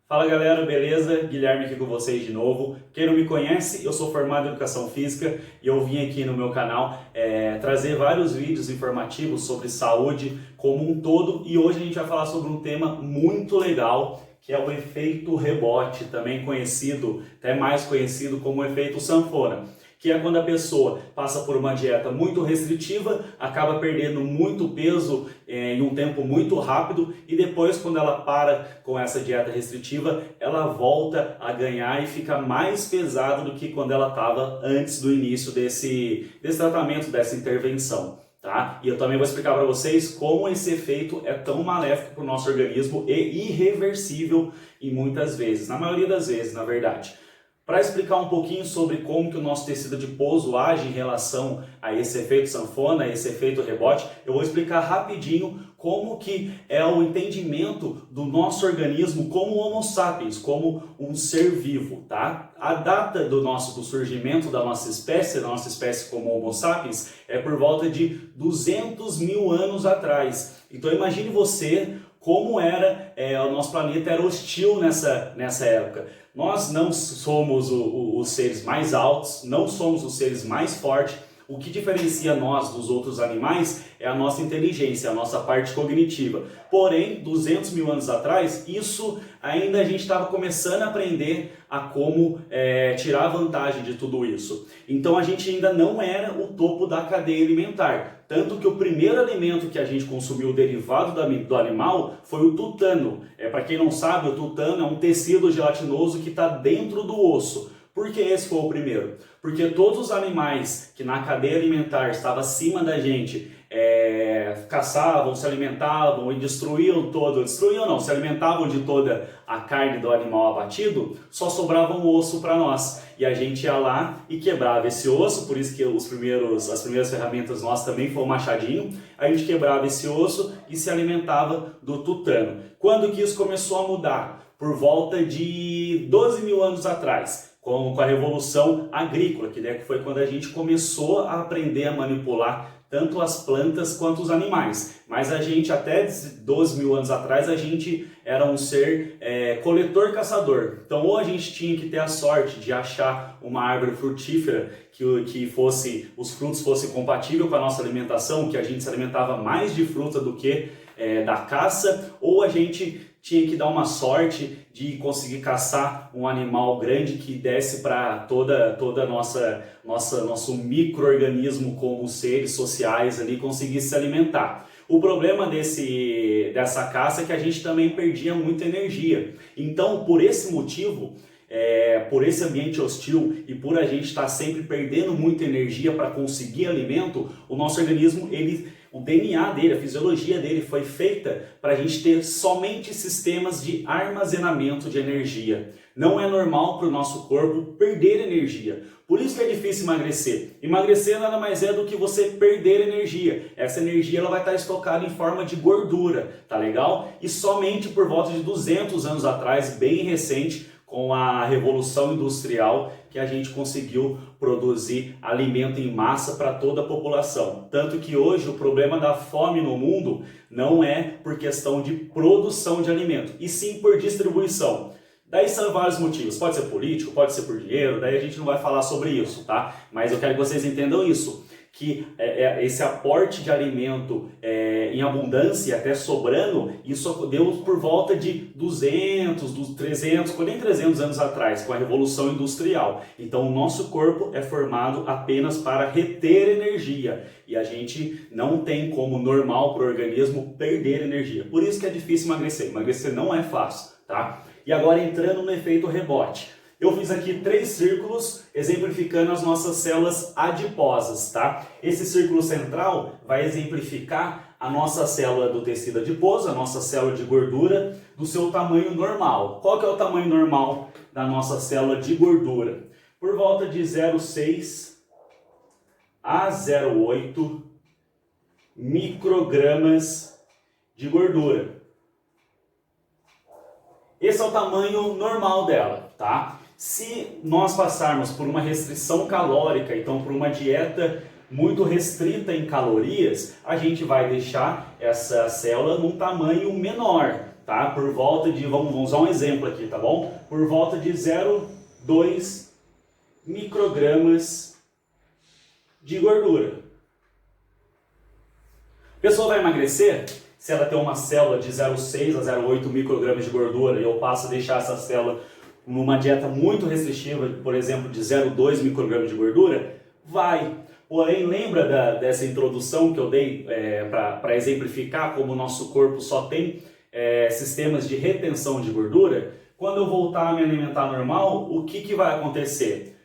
Fala galera, beleza? Guilherme aqui com vocês de novo. Quem não me conhece, eu sou formado em Educação Física e eu vim aqui no meu canal trazer vários vídeos informativos sobre saúde como um todo, e hoje a gente vai falar sobre um tema muito legal, que é o efeito rebote, também conhecido, até mais conhecido como efeito sanfona, que é quando a pessoa passa por uma dieta muito restritiva, acaba perdendo muito peso em um tempo muito rápido, e depois, quando ela para com essa dieta restritiva, ela volta a ganhar e fica mais pesada do que quando ela estava antes do início desse tratamento, dessa intervenção. Tá? E eu também vou explicar para vocês como esse efeito é tão maléfico para o nosso organismo e irreversível em muitas vezes, na maioria das vezes, na verdade. Para explicar um pouquinho sobre como que o nosso tecido adiposo age em relação a esse efeito sanfona, esse efeito rebote, eu vou explicar rapidinho como que é o entendimento do nosso organismo como Homo sapiens, como um ser vivo, tá? A data do surgimento da nossa espécie como Homo sapiens, é por volta de 200 mil anos atrás. Então imagine você como era, o nosso planeta era hostil nessa época. Nós não somos os seres mais altos, não somos os seres mais fortes. O que diferencia nós dos outros animais é a nossa inteligência, a nossa parte cognitiva. Porém, 200 mil anos atrás, isso ainda a gente estava começando a aprender a como tirar vantagem de tudo isso. Então a gente ainda não era o topo da cadeia alimentar. Tanto que o primeiro alimento que a gente consumiu derivado do animal foi o tutano. Para quem não sabe, o tutano é um tecido gelatinoso que está dentro do osso. Por que esse foi o primeiro? Porque todos os animais que na cadeia alimentar estavam acima da gente caçavam, se alimentavam e se alimentavam de toda a carne do animal abatido, só sobrava um osso para nós. E a gente ia lá e quebrava esse osso, por isso que as primeiras ferramentas nossas também foi o machadinho. A gente quebrava esse osso e se alimentava do tutano. Quando que isso começou a mudar? Por volta de 12 mil anos atrás, com a Revolução Agrícola, que foi quando a gente começou a aprender a manipular tanto as plantas quanto os animais. Mas a gente, até 12 mil anos atrás, a gente era um ser coletor-caçador. Então, ou a gente tinha que ter a sorte de achar uma árvore frutífera que os frutos fossem compatíveis com a nossa alimentação, que a gente se alimentava mais de fruta do que da caça, ou a gente tinha que dar uma sorte de conseguir caçar um animal grande que desse para toda nosso micro-organismo como seres sociais ali conseguir se alimentar. O problema dessa caça é que a gente também perdia muita energia. Então, por esse motivo, por esse ambiente hostil e por a gente estar sempre perdendo muita energia para conseguir alimento, o nosso organismo, o DNA dele, a fisiologia dele foi feita para a gente ter somente sistemas de armazenamento de energia. Não é normal para o nosso corpo perder energia. Por isso que é difícil emagrecer. Emagrecer nada mais é do que você perder energia. Essa energia ela vai estar estocada em forma de gordura, tá legal? E somente por volta de 200 anos atrás, bem recente, com a Revolução Industrial, que a gente conseguiu produzir alimento em massa para toda a população. Tanto que hoje o problema da fome no mundo não é por questão de produção de alimento, e sim por distribuição. Daí são vários motivos, pode ser político, pode ser por dinheiro, daí a gente não vai falar sobre isso, tá? Mas eu quero que vocês entendam isso, que esse aporte de alimento em abundância, até sobrando, isso deu por volta de 200, 300, nem 300 anos atrás, com a Revolução Industrial. Então o nosso corpo é formado apenas para reter energia, e a gente não tem como normal para o organismo perder energia. Por isso que é difícil emagrecer. Emagrecer não é fácil, tá? E agora entrando no efeito rebote. Eu fiz aqui 3 círculos exemplificando as nossas células adiposas, tá? Esse círculo central vai exemplificar a nossa célula do tecido adiposo, a nossa célula de gordura, do seu tamanho normal. Qual que é o tamanho normal da nossa célula de gordura? Por volta de 0,6 a 0,8 microgramas de gordura. Esse é o tamanho normal dela, tá? Se nós passarmos por uma restrição calórica, então por uma dieta muito restrita em calorias, a gente vai deixar essa célula num tamanho menor. tá? Por volta de, vamos usar um exemplo aqui, tá bom? Por volta de 0,2 microgramas de gordura. A pessoa vai emagrecer se ela tem uma célula de 0,6 a 0,8 microgramas de gordura e eu passo a deixar essa célula numa dieta muito restritiva, por exemplo, de 0,2 microgramas de gordura? Vai. Porém, lembra dessa introdução que eu dei para exemplificar como o nosso corpo só tem sistemas de retenção de gordura? Quando eu voltar a me alimentar normal, o que vai acontecer?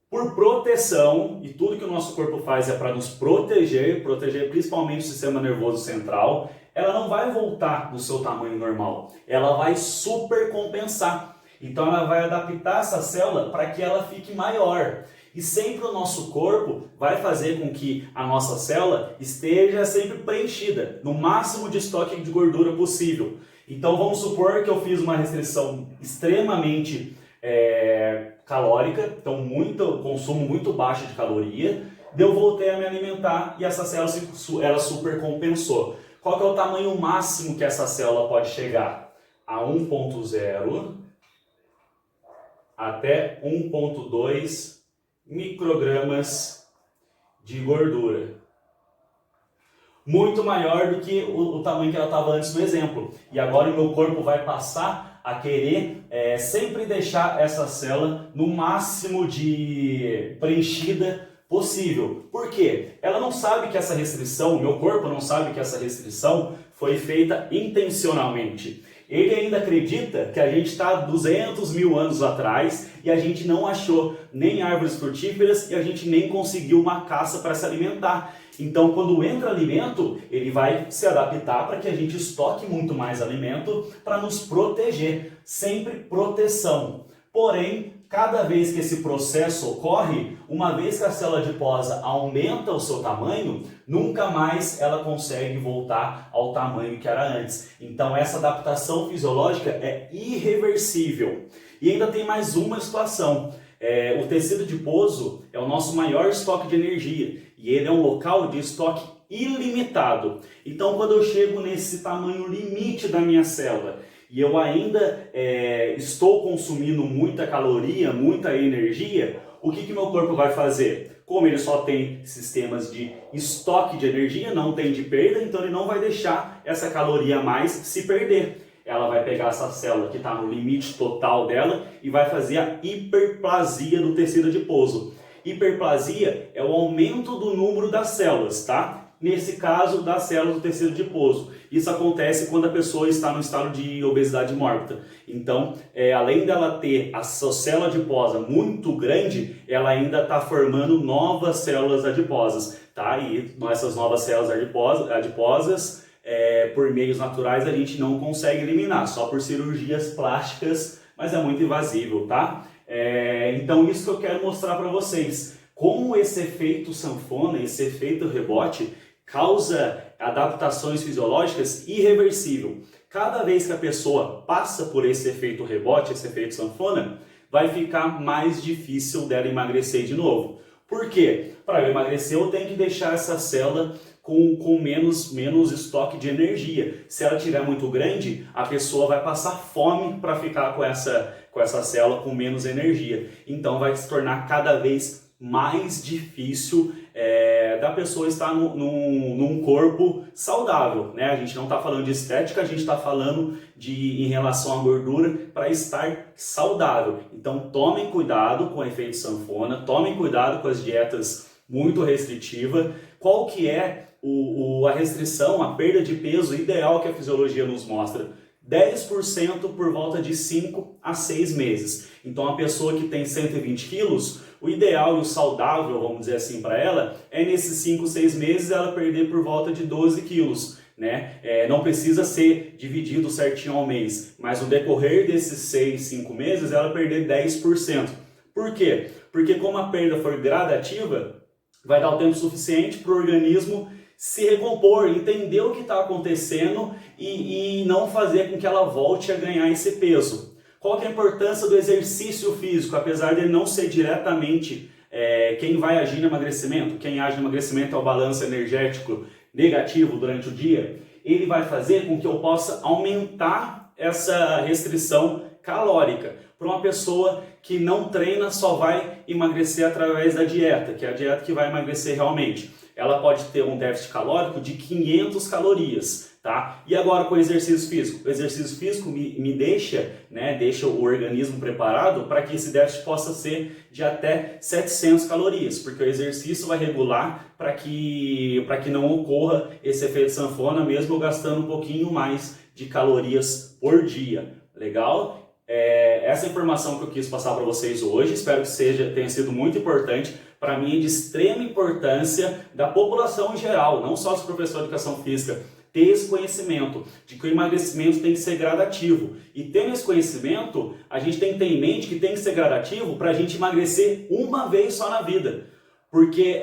Por proteção, e tudo que o nosso corpo faz é para nos proteger principalmente o sistema nervoso central, ela não vai voltar no seu tamanho normal, ela vai supercompensar. Então ela vai adaptar essa célula para que ela fique maior. E sempre o nosso corpo vai fazer com que a nossa célula esteja sempre preenchida, no máximo de estoque de gordura possível. Então vamos supor que eu fiz uma restrição extremamente calórica, então consumo muito baixo de caloria, eu voltei a me alimentar e essa célula ela supercompensou. Qual que é o tamanho máximo que essa célula pode chegar? A 1,0 até 1,2 microgramas de gordura. Muito maior do que o tamanho que ela estava antes no exemplo. E agora o meu corpo vai passar a querer sempre deixar essa célula no máximo de preenchida possível. Por quê? Ela não sabe que essa restrição, o meu corpo não sabe que essa restrição foi feita intencionalmente. Ele ainda acredita que a gente está 200 mil anos atrás e a gente não achou nem árvores frutíferas e a gente nem conseguiu uma caça para se alimentar. Então, quando entra alimento, ele vai se adaptar para que a gente estoque muito mais alimento para nos proteger. Sempre proteção. Porém, cada vez que esse processo ocorre, uma vez que a célula adiposa aumenta o seu tamanho, nunca mais ela consegue voltar ao tamanho que era antes. Então essa adaptação fisiológica é irreversível. E ainda tem mais uma situação. O tecido adiposo é o nosso maior estoque de energia e ele é um local de estoque ilimitado. Então quando eu chego nesse tamanho limite da minha célula e eu ainda estou consumindo muita caloria, muita energia, o que meu corpo vai fazer? Como ele só tem sistemas de estoque de energia, não tem de perda, então ele não vai deixar essa caloria a mais se perder. Ela vai pegar essa célula que está no limite total dela e vai fazer a hiperplasia do tecido adiposo. Hiperplasia é o aumento do número das células, tá? Nesse caso, das células do tecido adiposo. Isso acontece quando a pessoa está no estado de obesidade mórbida. Então, além dela ter a sua célula adiposa muito grande, ela ainda está formando novas células adiposas, tá? E essas novas células adiposas, por meios naturais, a gente não consegue eliminar, só por cirurgias plásticas, mas é muito invasível, tá? Então, isso que eu quero mostrar para vocês. Como esse efeito sanfona, esse efeito rebote, causa adaptações fisiológicas irreversível. Cada vez que a pessoa passa por esse efeito rebote, esse efeito sanfona, vai ficar mais difícil dela emagrecer de novo. Por quê? Para eu emagrecer, eu tenho que deixar essa célula com menos estoque de energia. Se ela tiver muito grande, a pessoa vai passar fome para ficar com essa célula com menos energia. Então vai se tornar cada vez mais difícil da pessoa estar num corpo saudável, né? A gente não está falando de estética, a gente está falando em relação à gordura para estar saudável. Então tomem cuidado com o efeito sanfona, tomem cuidado com as dietas muito restritivas. Qual que é a restrição, a perda de peso ideal que a fisiologia nos mostra? 10% por volta de 5 a 6 meses. Então a pessoa que tem 120 quilos, o ideal e o saudável, vamos dizer assim, para ela, é nesses 5, 6 meses ela perder por volta de 12 quilos. Né? Não precisa ser dividido certinho ao mês, mas no decorrer desses 6, 5 meses ela perder 10%. Por quê? Porque como a perda for gradativa, vai dar o tempo suficiente para o organismo se recompor, entender o que está acontecendo e não fazer com que ela volte a ganhar esse peso. Qual que é a importância do exercício físico? Apesar de ele não ser diretamente quem vai agir no emagrecimento, quem age no emagrecimento é o balanço energético negativo durante o dia, ele vai fazer com que eu possa aumentar essa restrição calórica. Para uma pessoa que não treina, só vai emagrecer através da dieta, que é a dieta que vai emagrecer realmente. Ela pode ter um déficit calórico de 500 calorias, tá? E agora com o exercício físico? O exercício físico me deixa, deixa o organismo preparado para que esse déficit possa ser de até 700 calorias, porque o exercício vai regular para que não ocorra esse efeito sanfona, mesmo gastando um pouquinho mais de calorias por dia. Legal? Essa informação que eu quis passar para vocês hoje, espero que tenha sido muito importante. Para mim é de extrema importância da população em geral, não só os professores de educação física, ter esse conhecimento de que o emagrecimento tem que ser gradativo. E tendo esse conhecimento, a gente tem que ter em mente que tem que ser gradativo para a gente emagrecer uma vez só na vida. Porque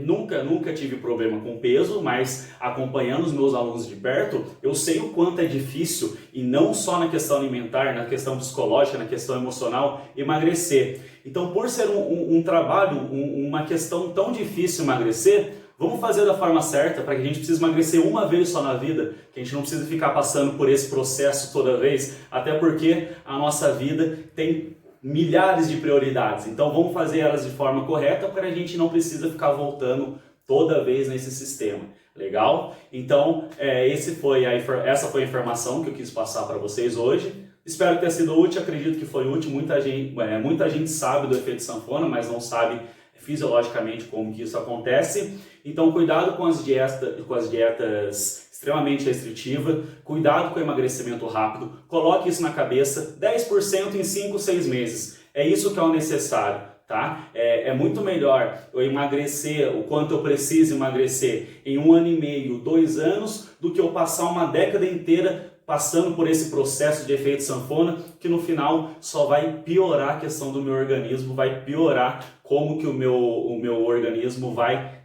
nunca tive problema com peso, mas acompanhando os meus alunos de perto, eu sei o quanto é difícil, e não só na questão alimentar, na questão psicológica, na questão emocional, emagrecer. Então, por ser um trabalho, uma questão tão difícil emagrecer, vamos fazer da forma certa para que a gente precise emagrecer uma vez só na vida, que a gente não precisa ficar passando por esse processo toda vez, até porque a nossa vida tem milhares de prioridades, então vamos fazer elas de forma correta para a gente não precisa ficar voltando toda vez nesse sistema. Legal? Então essa foi a informação que eu quis passar para vocês hoje. Espero que tenha sido útil, acredito que foi útil. Muita gente sabe do efeito sanfona, mas não sabe fisiologicamente como que isso acontece. Então cuidado com as dietas extremamente restritiva, cuidado com o emagrecimento rápido, coloque isso na cabeça, 10% em 5, 6 meses, é isso que é o necessário, tá? É muito melhor eu emagrecer o quanto eu preciso emagrecer em 1 ano e meio, 2 anos, do que eu passar uma década inteira passando por esse processo de efeito sanfona, que no final só vai piorar a questão do meu organismo, vai piorar como que o meu organismo vai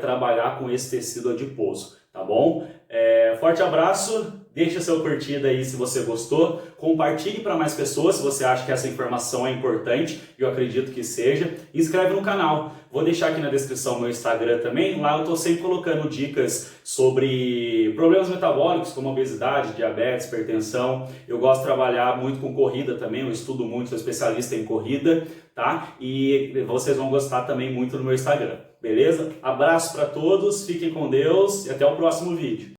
trabalhar com esse tecido adiposo. Tá bom? Forte abraço, deixa seu curtida aí se você gostou, compartilhe para mais pessoas se você acha que essa informação é importante, eu acredito que seja, inscreve no canal, vou deixar aqui na descrição meu Instagram também, lá eu estou sempre colocando dicas sobre problemas metabólicos como obesidade, diabetes, hipertensão, eu gosto de trabalhar muito com corrida também, eu estudo muito, sou especialista em corrida, tá? E vocês vão gostar também muito do meu Instagram. Beleza? Abraço para todos, fiquem com Deus e até o próximo vídeo.